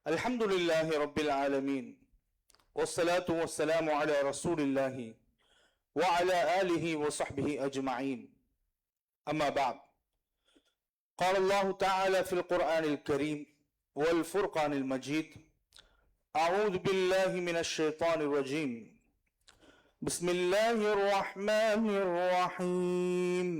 الحمد لله رب العالمين والصلاة والسلام على رسول الله وعلى آله وصحبه أجمعين. أما بعد، قال الله تعالى في القرآن الكريم والفرقان المجيد: أعوذ بالله من الشيطان الرجيم، بسم الله الرحمن الرحيم.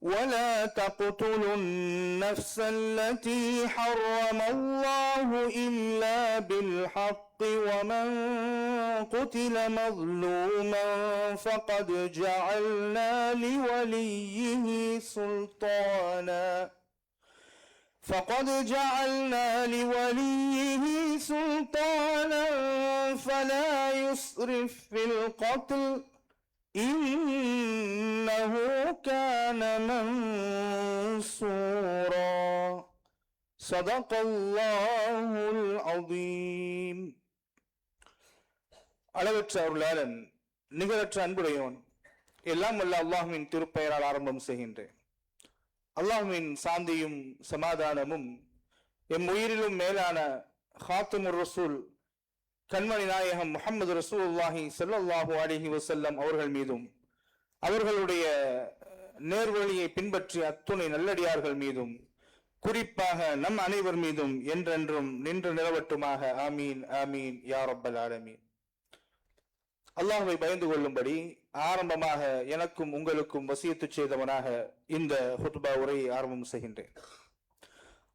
ولا تقتلوا النفس التي حرم الله إلا بالحق ومن قتل مظلوما فقد جعلنا لوليه سلطانا فلا يسرف في القتل إنه كان منصورا. صدق الله العظيم. அளவற்ற அருளாளன் நிகரற்ற அன்புடையவன் எல்லாம் வல்ல அல்லாஹ்வின் திருப்பெயரால் ஆரம்பம் செய்கின்றேன். அல்லாஹ்வின் சாந்தியும் சமாதானமும் எம் உயிரிலும் மேலான ஹாத்திமுர் ரசூல் கண்மணி நாயகம் முஹம்மது ரசூலுல்லாஹி ஸல்லல்லாஹு அலைஹி வஸல்லம் அவர்கள் மீதும் அவர்களுடைய நேர்வழியை பின்பற்றிய அத்துணை நல்லடியார்கள் மீதும் குறிப்பாக நம் அனைவர் மீதும் என்றென்றும் நின்று நிலவட்டுமாக. ஆமீன் ஆமீன் யா ரப்பல் ஆலமீன். அல்லாஹ்வை பயந்து கொள்ளும்படி ஆரம்பமாக எனக்கும் உங்களுக்கும் வசியத்து செய்தவனாக இந்த ஹுத்பா உரையை ஆரம்பம் செய்கின்றேன்.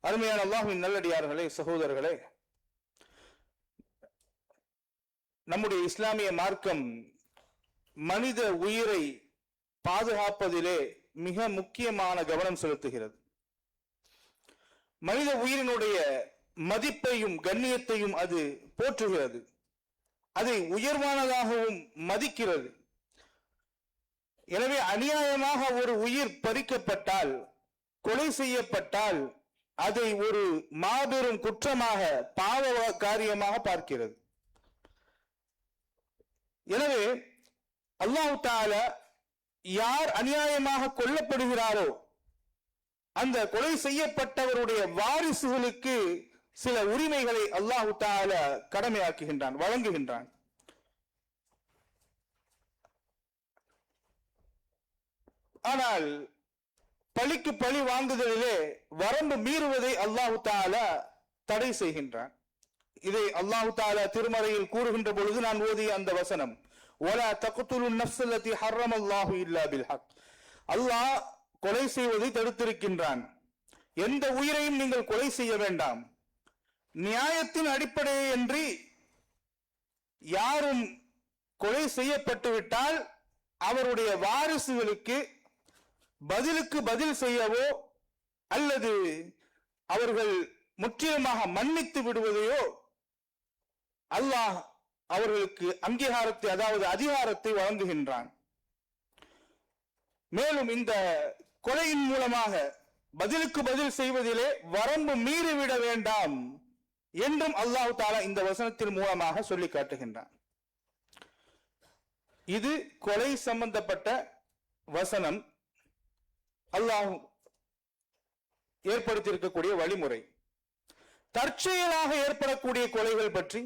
அருமையான அல்லாஹ்வின் நல்லடியார்களே, சகோதரர்களே, நம்முடைய இஸ்லாமிய மார்க்கம் மனித உயிரை பாதுகாப்பதிலே மிக முக்கியமான கவனம் செலுத்துகிறது. மனித உயிரினுடைய மதிப்பையும் கண்ணியத்தையும் அது போற்றுகிறது, அதை உயர்வானதாகவும் மதிக்கிறது. எனவே அநியாயமாக ஒரு உயிர் பறிக்கப்பட்டால், கொலை செய்யப்பட்டால் அதை ஒரு மாபெரும் குற்றமாக, பாவ காரியமாக பார்க்கிறது. எனவே அல்லாஹ் தஆலா யார் அநியாயமாக கொல்லப்படுகிறாரோ அந்த கொலை செய்யப்பட்டவருடைய வாரிசுகளுக்கு சில உரிமைகளை அல்லாஹ் தஆலா கடமையாக்குகின்றான், வழங்குகின்றான். ஆனால் பழிக்கு பழி வாங்குதலிலே வரம்பு மீறுவதை அல்லாஹ் தஆலா தடை செய்கின்றான். இதை அல்லாஹ் தஆலா திருமறையில் கூறுகின்ற பொழுது நான் ஓதிய அந்த வசனம், وَلَا تَقْتُلُوا النَّفْسَ الَّتِي حَرَّمَ اللَّهُ إِلَّا بِالْحَقِّ. அல்லாஹ் கொலை செய்வதை தடுத்திருக்கின்றான். எந்த உயிரையும் நீங்கள் கொலை செய்ய வேண்டாம், நியாயத்தின் அடிப்படையின்றி யாரும் கொலை செய்யப்பட்டு விட்டால் அவருடைய வாரிசுகளுக்கு பதிலுக்கு பதில் செய்யவோ அல்லது அவர்கள் முற்றிலுமாக மன்னித்து விடுவதையோ அல்லாஹ் அவர்களுக்கு அங்கீகாரத்தை, அதாவது அதிகாரத்தை வழங்குகின்றான். மேலும் இந்த கொலையின் மூலமாக பதிலுக்கு பதில் செய்வதிலே வரம்பு மீறிவிட வேண்டாம் என்றும் அல்லாஹ் தஆலா இந்த வசனத்தின் மூலமாக சொல்லி காட்டுகின்றான். இது கொலை சம்பந்தப்பட்ட வசனம். அல்லாஹ் ஏற்படுத்தியிருக்கக்கூடிய வழிமுறை. தற்செயலாக ஏற்படக்கூடிய கொலைகள் பற்றி,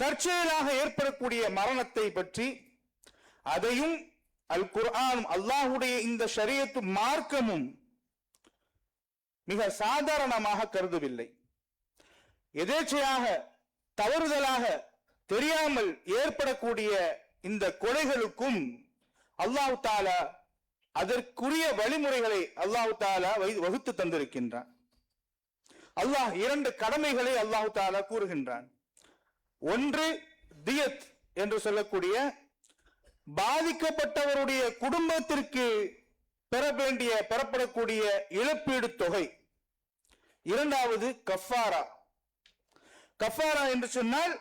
தற்செயலாக ஏற்படக்கூடிய மரணத்தை பற்றி, அதையும் அல் குர்ஆன், அல்லாஹுடைய இந்த ஷரியத்து மார்க்கமும் மிக சாதாரணமாக கருதவில்லை. எதேச்சையாக, தவறுதலாக, தெரியாமல் ஏற்படக்கூடிய இந்த கொலைகளுக்கும் அல்லாஹ் தஆலா அதற்குரிய வழிமுறைகளை அல்லாஹ் தஆலா வகுத்து தந்திருக்கின்றான். அல்லாஹ் இரண்டு கடமைகளை அல்லாஹ் தஆலா கூறுகின்றான். ஒன்று தியத் என்று சொல்லக்கூடிய பாதிக்கப்பட்டவருடைய குடும்பத்திற்கு பெறப்படக்கூடிய இழப்பீடு தொகை. இரண்டாவது கஃபாரா. கஃபாரா என்று சொன்னால்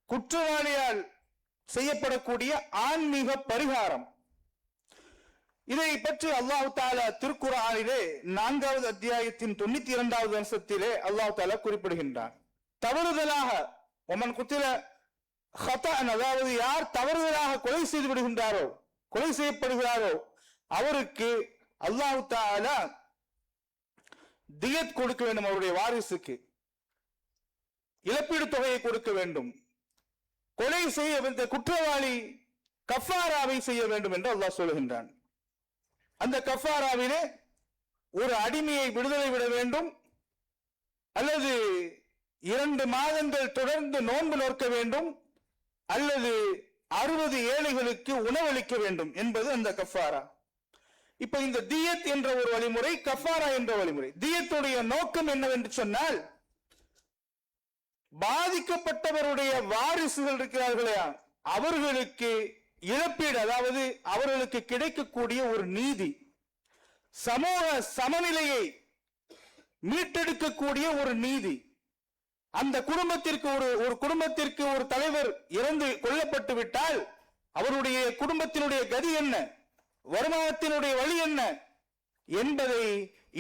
குற்றவாளியால் செய்யப்படக்கூடிய ஆன்மீக பரிகாரம். இதை பற்றி அல்லாஹ் தஆலா திருக்குர்ஆனிலே 4வது அத்தியாயத்தின் 92வது வசனத்திலே அல்லாஹ் தஆலா குறிப்பிடுகின்றார். தவறுதலாக ஒமன் குத்தில ஹதஅன், அதாவது யார் தவறுதலாக கொலை செய்து விடுகின்றாரோ, கொலை செய்யப்படுகிறாரோ அவருக்கு அல்லாஹ் தஆலா தியத் கொடுக்க வேண்டும், அவருடைய வாரிசுக்கு இழப்பீடு தொகையை கொடுக்க வேண்டும், கொலை செய்ய குற்றவாளி கஃபாராவை செய்ய வேண்டும் என்று அல்லாஹ் சொல்லுகின்றான். அந்த கஃபாராவிலே ஒரு அடிமையை விடுதலை விட வேண்டும், அல்லது 2 மாதங்கள் தொடர்ந்து நோன்பு நோக்க வேண்டும், அல்லது 60 ஏழைகளுக்கு உணவளிக்க வேண்டும் என்பது அந்த கஃபாரா. இப்ப இந்த தியத் என்ற ஒரு வழிமுறை, கஃபாரா என்ற வழிமுறை. தியத்துடைய நோக்கம் என்னவென்று சொன்னால், பாதிக்கப்பட்டவருடைய வாரிசுகள் இருக்கிறார்களே அவர்களுக்கு இழப்பீடு, அதாவது அவர்களுக்கு கிடைக்கக்கூடிய ஒரு நீதி, சமூக சமநிலையை மீட்டெடுக்கக்கூடிய ஒரு நீதி. அந்த குடும்பத்திற்கு ஒரு குடும்பத்திற்கு ஒரு தலைவர் இறந்து கொல்லப்பட்டு விட்டால் அவருடைய குடும்பத்தினுடைய கதி என்ன, வருமானத்தினுடைய வழி என்ன என்பதை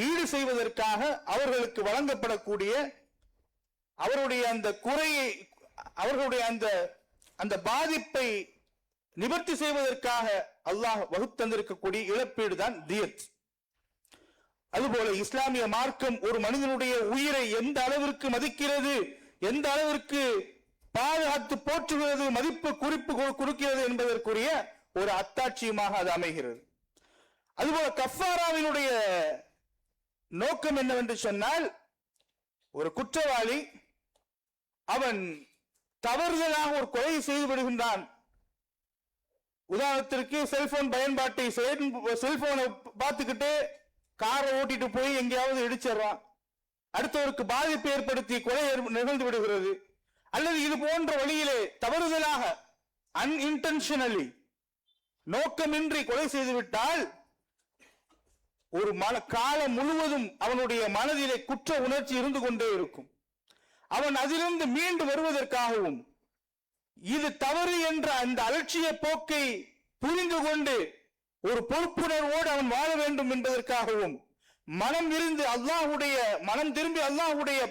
ஈடு செய்வதற்காக அவர்களுக்கு வழங்கப்படக்கூடிய அவருடைய அந்த குறையை, அவர்களுடைய அந்த பாதிப்பை நிவர்த்தி செய்வதற்காக அல்லாஹ் வகுத்தந்திருக்கக்கூடிய இழப்பீடு தான் தியத். அதுபோல இஸ்லாமிய மார்க்கம் ஒரு மனிதனுடைய உயிரை எந்த அளவிற்கு மதிக்கிறது, எந்த அளவிற்கு பாதுகாத்து போற்றுகிறது, மதிப்பு குறிப்பு கொடுக்கிறது என்பதற்குரிய ஒரு அத்தாட்சியமாக அது அமைகிறது. அதுபோல கஃபாராவினுடைய நோக்கம் என்னவென்று சொன்னால், ஒரு குற்றவாளி அவன் தவறுதலாக ஒரு கொலை செய்து விடுகின்றான். உதாரணத்திற்கு செல்போன் பயன்பாட்டை, செல்போனை பார்த்துக்கிட்டு காரை ஓட்டிட்டு போய் எங்கேயாவது இடிச்சிடறான், அடுத்தவருக்கு பாதிப்பு ஏற்படுத்தி கொலை நிகழ்ந்து விடுகிறது. அல்லது இது போன்ற வழியிலே தவறுதலாக அன்இன்டென்ஷனலி நோக்கமின்றி கொலை செய்துவிட்டால் ஒரு காலம் முழுவதும் அவனுடைய மனதிலே குற்ற உணர்ச்சி இருந்து கொண்டே இருக்கும். அவன் அதிலிருந்து மீண்டு வருவதற்காகவும் இது தவறு என்ற அந்த அலட்சிய போக்கை புரிந்து கொண்டு ஒரு பொறுப்புணர்வோடு அவன் வாழ வேண்டும் என்பதற்காகவும் மனம் திரும்பி அல்லாஹ்வுடைய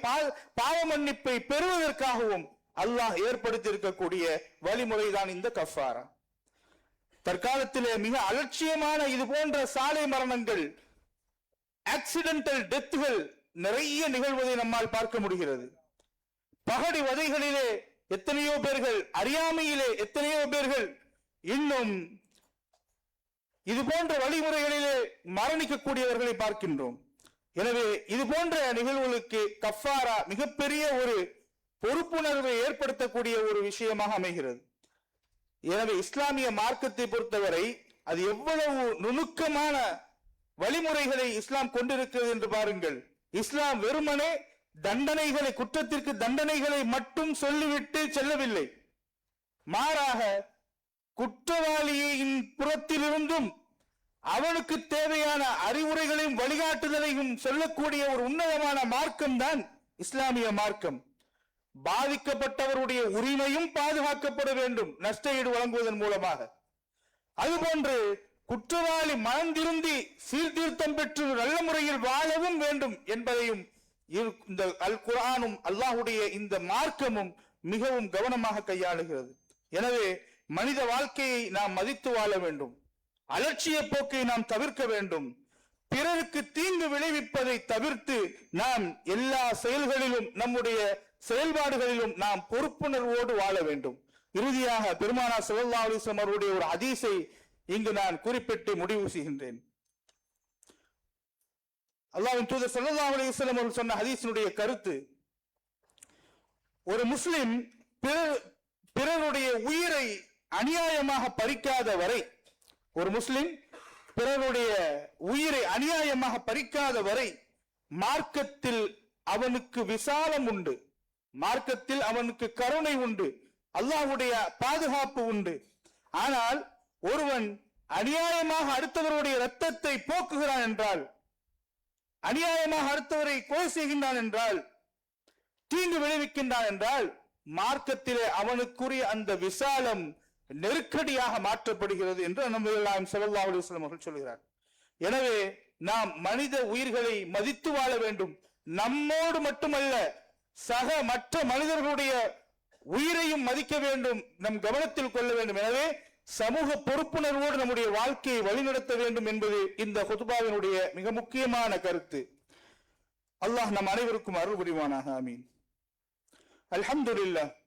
பாவ மன்னிப்பை பெறுவதற்காகவும் அல்லாஹ் ஏற்படுத்தி இருக்கக்கூடிய வழிமுறைதான் இந்த கஃபாரா. தற்காலத்திலே மிக அலட்சியமான இது போன்ற சாலை மரணங்கள், ஆக்சிடென்டல் டெத்துகள் நிறைய நிகழ்வதை நம்மால் பார்க்க முடிகிறது. பகடி வதைகளிலே எத்தனையோ பேர்கள், அறியாமையிலே எத்தனையோ பேர்கள் இன்னும் இது போன்ற வழிமுறைகளிலே மரணிக்கக்கூடியவர்களை பார்க்கின்றோம். எனவே இது போன்ற நிகழ்வுகளுக்கு கஃபாரா மிகப்பெரிய ஒரு பொறுப்புணர்வை ஏற்படுத்தக்கூடிய ஒரு விஷயமாக அமைகிறது. எனவே இஸ்லாமிய மார்க்கத்தை பொறுத்தவரை அது எவ்வளவு நுணுக்கமான வழிமுறைகளை இஸ்லாம் கொண்டிருக்கிறது என்று பாருங்கள். இஸ்லாம் வெறுமனே தண்டனைகளை, குற்றத்திற்கு தண்டனைகளை மட்டும் சொல்லிவிட்டு செல்லவில்லை. மாறாக குற்றவாளியின் புறத்திலிருந்தும் அவனுக்கு தேவையான அறிவுரைகளையும் வழிகாட்டுதலையும் சொல்லக்கூடிய ஒரு உன்னதமான மார்க்கம் தான் இஸ்லாமிய மார்க்கம். பாதிக்கப்பட்டவருடைய உரிமையும் பாதுகாக்கப்பட வேண்டும் நஷ்ட ஈடு வழங்குவதன் மூலமாக. அதுபோன்று குற்றவாளி மனம் திருந்தி சீர்திருத்தம் பெற்று நல்ல முறையில் வாழவும் வேண்டும் என்பதையும் இந்த அல் குர்ஆனும் அல்லாஹ்வுடைய இந்த மார்க்கமும் மிகவும் கவனமாக கையாளுகிறது. எனவே மனித வாழ்க்கையை நாம் மதித்து வாழ வேண்டும், அலட்சிய போக்கை நாம் தவிர்க்க வேண்டும், பிறருக்கு தீங்கு விளைவிப்பதை தவிர்த்து நாம் எல்லா செயல்களிலும், நம்முடைய செயல்பாடுகளிலும் நாம் பொறுப்புணர்வோடு வாழ வேண்டும். இறுதியாக பெருமானார் ஸல்லல்லாஹு அலைஹி வஸல்லம் அவருடைய ஒரு ஹதீஸை இங்கு நான் குறிப்பிட்டு முடிவு செய்கின்றேன். அல்லாஹ்வின் தூதர் ஸல்லல்லாஹு அலைஹி வஸல்லம் அவர்கள் சொன்ன ஹதீஸினுடைய கருத்து, ஒரு முஸ்லிம் பிறருடைய உயிரை அநியாயமாக பறிக்காத வரை, ஒரு முஸ்லிம் பிறருடைய உயிரை அநியாயமாக பறிக்காத வரை மார்க்கத்தில் அவனுக்கு விசாலம் உண்டு, மார்க்கத்தில் அவனுக்கு கருணை உண்டு, அல்லாஹ்வுடைய பாதுகாப்பு உண்டு. ஆனால் ஒருவன் அநியாயமாக அடுத்தவருடைய இரத்தத்தை போக்குகிறான் என்றால், அநியாயமாக அடுத்தவரை கொலை செய்கின்றான் என்றால், தீங்கு விளைவிக்கின்றான் என்றால், மார்க்கத்திலே அவனுக்குரிய அந்த விசாலம் நெருக்கடியாக மாற்றப்படுகிறது என்று நபிகள் நாயகம் ஸல்லல்லாஹு அலைஹி வஸல்லம் அவர்கள் சொல்கிறார். எனவே நாம் மனித உயிர்களை மதித்து வாழ வேண்டும். நம்மோடு மட்டுமல்ல, சக மற்ற மனிதர்களுடைய உயிரையும் மதிக்க வேண்டும், நம் கவனத்தில் கொள்ள வேண்டும். எனவே சமூக பொறுப்புணர்வோடு நம்முடைய வாழ்க்கையை வழிநடத்த வேண்டும் என்பது இந்த ஹுத்பாவினுடைய மிக முக்கியமான கருத்து. அல்லாஹ் நம் அனைவருக்கும் அருள் புரிவானாக. ஆமீன். அல்ஹம்துலில்லாஹ்.